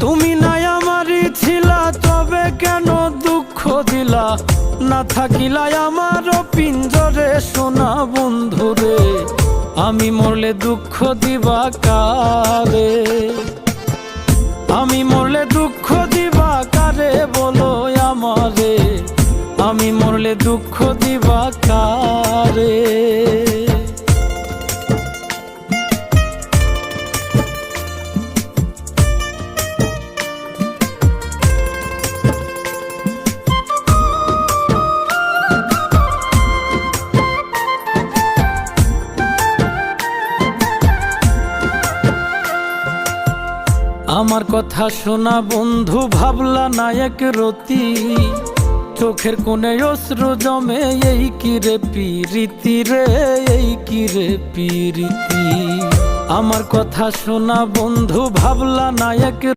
তুমি নাই আমারই ছিলা, তবে কেন দুঃখ দিলা? না থাকিলা আমার পিঞ্জরে সোনা বন্ধুরে, আমি মরলে দুঃখ দিবা কারে? আমি মরলে দুঃখ দিবা কারে বলো আমারে? আমি মরলে দুঃখ দিবা কারে? আমার কথা শোনা বন্ধু, ভাবলা না এক রতি, চোখের কোণে অশ্রু জমে, এই কি রে পিরিতি রে, এই কি রে পিরিতি। আমার কথা শোনা বন্ধু, ভাবলা না এক